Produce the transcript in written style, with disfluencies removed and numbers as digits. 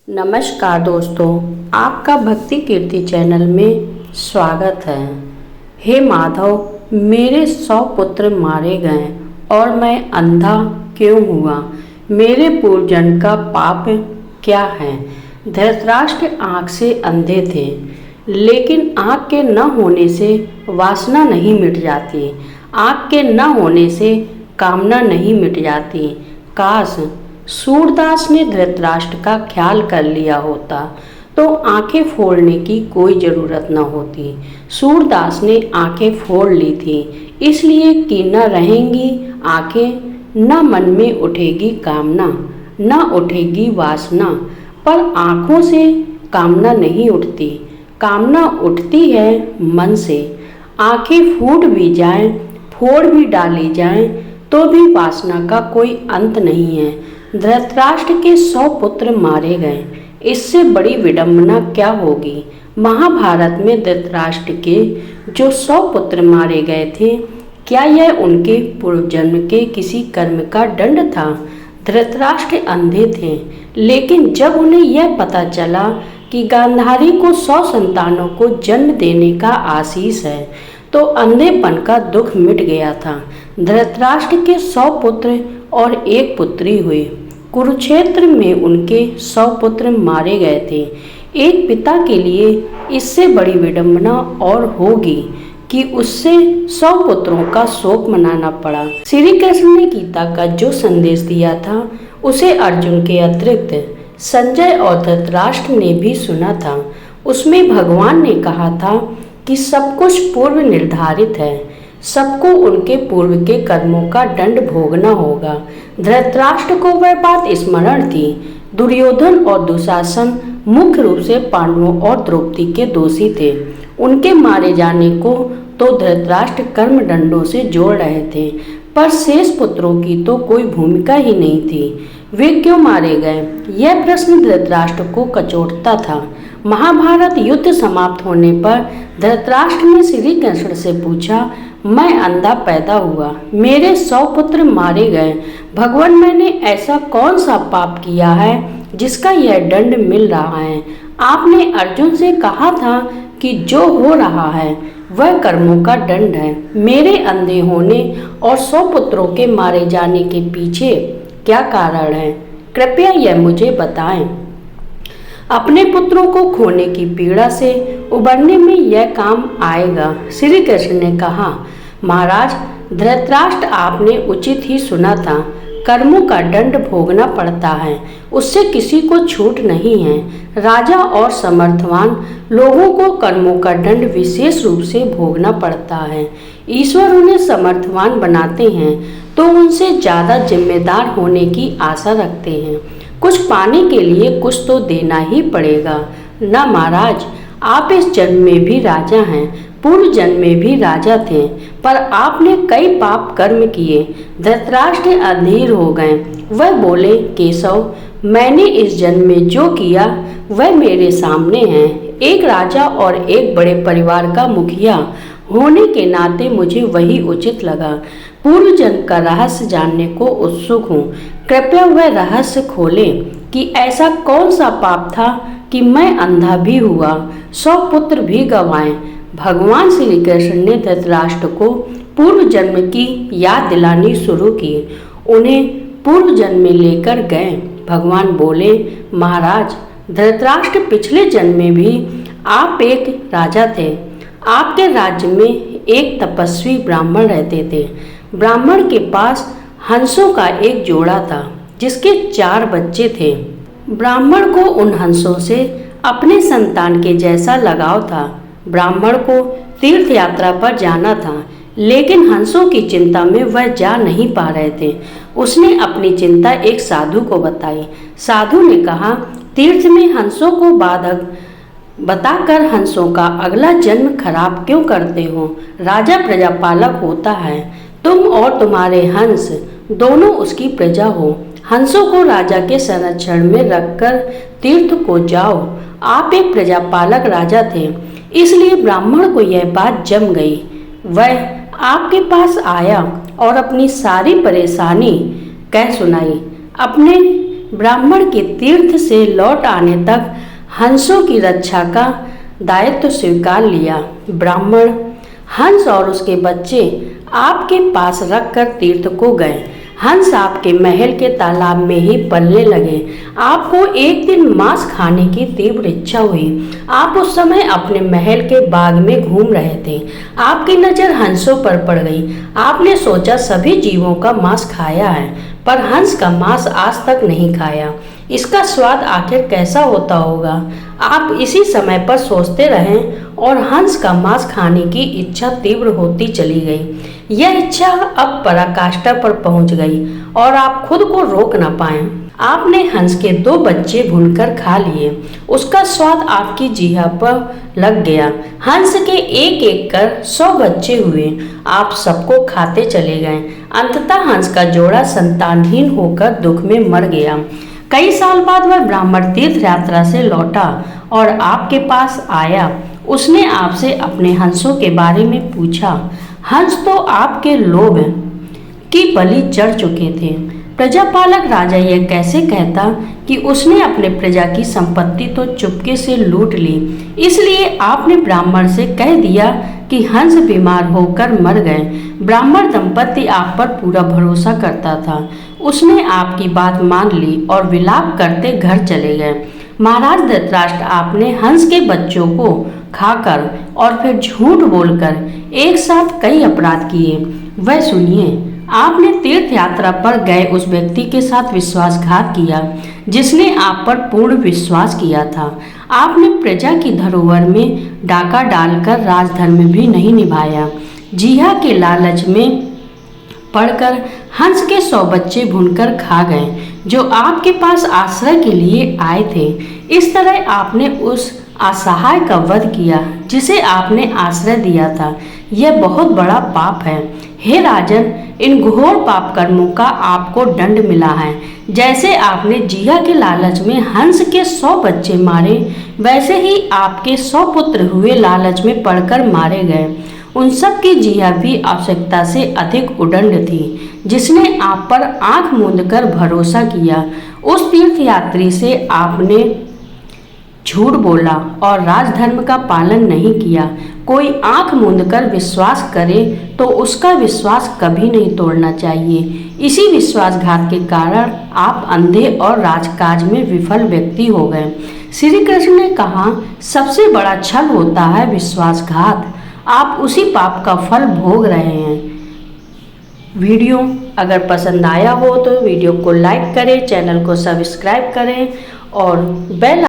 नमस्कार दोस्तों, आपका भक्ति कीर्ति चैनल में स्वागत है। हे माधव, मेरे 100 पुत्र मारे गए और मैं अंधा क्यों हुआ? मेरे पूर्वजन्म का पाप क्या है? धृतराष्ट्र आँख से अंधे थे, लेकिन आँख के न होने से वासना नहीं मिट जाती। आँख के न होने से कामना नहीं मिट जाती। काश सूरदास ने धृतराष्ट्र का ख्याल कर लिया होता तो आंखें फोड़ने की कोई ज़रूरत न होती। सूरदास ने आंखें फोड़ ली थी, इसलिए कि न रहेंगी आंखें, न मन में उठेगी कामना, न उठेगी वासना। पर आँखों से कामना नहीं उठती, कामना उठती है मन से। आंखें फूट भी जाएं, फोड़ भी डाली जाएं, तो भी वासना का कोई अंत नहीं है। धृतराष्ट्र के 100 पुत्र मारे गए, इससे बड़ी विडंबना क्या होगी? महाभारत में धृतराष्ट्र के जो 100 पुत्र मारे गए थे, क्या यह उनके पूर्वजन्म के किसी कर्म का दंड था? धृतराष्ट्र अंधे थे, लेकिन जब उन्हें यह पता चला कि गांधारी को 100 संतानों को जन्म देने का आशीष है, तो अंधेपन का दुख मिट गया था। धृतराष्ट्र के 100 पुत्र और एक पुत्री हुई। कुरुक्षेत्र में उनके 100 पुत्र मारे गए थे। एक पिता के लिए इससे बड़ी विडंबना और होगी कि उससे 100 पुत्रों का शोक मनाना पड़ा। श्री कृष्ण ने गीता का जो संदेश दिया था, उसे अर्जुन के अतिरिक्त संजय और धृतराष्ट्र ने भी सुना था। उसमें भगवान ने कहा था कि सब कुछ पूर्व निर्धारित है, सबको उनके पूर्व के कर्मों का दंड भोगना होगा। धृतराष्ट्र को वह बात स्मरण थी। दुर्योधन और दुशासन मुख्य रूप से पांडवों और द्रौपदी के दोषी थे। उनके मारे जाने को तो धृतराष्ट्र कर्म दंडों से जोड़ रहे थे, पर शेष पुत्रों की तो कोई भूमिका ही नहीं थी। वे क्यों मारे गए, यह प्रश्न धृतराष्ट्र को कचोटता था। महाभारत युद्ध समाप्त होने पर धृतराष्ट्र ने श्री कृष्ण से पूछा, मैं अंधा पैदा हुआ, मेरे 100 पुत्र मारे गए। भगवान, मैंने ऐसा कौन सा पाप किया है जिसका यह दंड मिल रहा है? आपने अर्जुन से कहा था कि जो हो रहा है वह कर्मों का दंड है। मेरे अंधे होने और 100 पुत्रों के मारे जाने के पीछे क्या कारण है? कृपया यह मुझे बताएं। अपने पुत्रों को खोने की पीड़ा से उबरने में यह काम आएगा। श्री कृष्ण ने कहा, महाराज धृतराष्ट्र, आपने उचित ही सुना था। कर्मों का दंड भोगना पड़ता है, उससे किसी को छूट नहीं है। राजा और समर्थवान लोगों को कर्मों का दंड विशेष रूप से भोगना पड़ता है। ईश्वर उन्हें समर्थवान बनाते हैं तो उनसे ज़्यादा जिम्मेदार होने की आशा रखते हैं। कुछ पाने के लिए कुछ तो देना ही पड़ेगा ना महाराज। आप इस जन्म में भी राजा हैं, पूर्व जन्म में भी राजा थे, पर आपने कई पाप कर्म किए। धृतराष्ट्र अधीर हो गए। वह बोले, केशव, मैंने इस जन्म में जो किया वह मेरे सामने है। एक राजा और एक बड़े परिवार का मुखिया होने के नाते मुझे वही उचित लगा। पूर्व जन्म का रहस्य जानने को उत्सुक हूँ। कृपया वह रहस्य खोलें कि ऐसा कौन सा पाप था कि मैं अंधा भी हुआ, 100 पुत्र भी गंवाए। भगवान श्री कृष्ण ने धृतराष्ट्र को पूर्व जन्म की याद दिलानी शुरू की। उन्हें पूर्व जन्म में लेकर गए। भगवान बोले, महाराज धृतराष्ट्र, पिछले जन्म में भी आप एक राजा थे। आपके राज्य में एक तपस्वी ब्राह्मण रहते थे। ब्राह्मण के पास हंसों का एक जोड़ा था, जिसके 4 बच्चे थे। ब्राह्मण को उन हंसों से अपने संतान के जैसा लगाव था। ब्राह्मण को तीर्थ यात्रा पर जाना था, लेकिन हंसों की चिंता में वह जा नहीं पा रहे थे। उसने अपनी चिंता एक साधु को बताई। साधु ने कहा, तीर्थ में हंसों को बाधक बताकर हंसों का अगला जन्म खराब क्यों करते हो? राजा प्रजापालक होता है, तुम और तुम्हारे हंस दोनों उसकी प्रजा हो। हंसों को राजा के संरक्षण में रखकर तीर्थ को जाओ। आप एक प्रजापालक राजा थे, इसलिए ब्राह्मण को यह बात जम गई। वह आपके पास आया और अपनी सारी परेशानी कह सुनाई। अपने ब्राह्मण के तीर्थ से लौट आने तक हंसों की रक्षा का दायित्व स्वीकार लिया। ब्राह्मण हंस और उसके बच्चे आपके पास रखकर तीर्थ को गए। हंस आपके महल के तालाब में ही पलने लगे। आपको एक दिन मांस खाने की तीव्र इच्छा हुई। आप उस समय अपने महल के बाग में घूम रहे थे। आपकी नज़र हंसों पर पड़ गई। आपने सोचा सभी जीवों का मांस खाया है, पर हंस का मांस आज तक नहीं खाया। इसका स्वाद आखिर कैसा होता होगा? आप इसी समय पर सोचते रहें और हंस का मांस खाने की इच्छा तीव्र होती चली गई। यह इच्छा अब पराकाष्ठा पर पहुंच गई और आप खुद को रोक न पाए। आपने हंस के 2 बच्चे भूनकर खा लिए। उसका स्वाद आपकी जीभ पर लग गया। हंस के एक एक कर 100 बच्चे हुए। आप सबको खाते चले गए। अंततः हंस का जोड़ा संतानहीन होकर दुख में मर गया। कई साल बाद वह ब्राह्मण तीर्थ यात्रा से लौटा और आपके पास आया। उसने आपसे अपने हंसों के बारे में पूछा। हंस तो आपके लोभ की बलि चढ़ चुके थे। प्रजापालक राजा यह कैसे कहता कि उसने अपने प्रजा की संपत्ति तो चुपके से लूट ली। इसलिए आपने ब्राह्मण से कह दिया कि हंस बीमार होकर मर गए। ब्राह्मण दंपति आप पर पूरा भरोसा करता था। उसने आपकी बात मान ली और विलाप करते घर चले गए। महाराज धृतराष्ट्र, आपने हंस के बच्चों को खाकर और फिर झूठ बोलकर एक साथ कई अपराध किए। वह सुनिए। आपने तीर्थ यात्रा पर गए उस व्यक्ति के साथ विश्वासघात किया जिसने आप पर पूर्ण विश्वास किया था। आपने प्रजा की धरोहर में डाका डालकर राजधर्म भी नहीं निभाया। जीहा के लालच में पड़कर हंस के 100 बच्चे भूनकर खा गए जो आपके पास आश्रय के लिए आए थे। इस तरह आपने उस असहाय का वध किया जिसे आपने आश्रय दिया था। यह बहुत बड़ा पाप है। हे राजन, इन घोर पाप कर्मों का आपको दंड मिला है। जैसे आपने जीहा के लालच में हंस के 100 बच्चे मारे, वैसे ही आपके 100 पुत्र हुए लालच में पड़कर मारे गए। उन सब की जीहा भी आवश्यकता से अधिक उदंड थी, जिसने आप पर आंख मूंदकर भरोसा किया। उस तीर्थ यात्री से आपने झूठ बोला और राजधर्म का पालन नहीं किया। कोई आंख मूंदकर विश्वास करे तो उसका विश्वास कभी नहीं तोड़ना चाहिए। इसी विश्वासघात के कारण आप अंधे और राजकाज में विफल व्यक्ति हो गए। श्री कृष्ण ने कहा, सबसे बड़ा छल होता है विश्वासघात। आप उसी पाप का फल भोग रहे हैं। वीडियो अगर पसंद आया हो तो वीडियो को लाइक करें, चैनल को सब्सक्राइब करें और बेल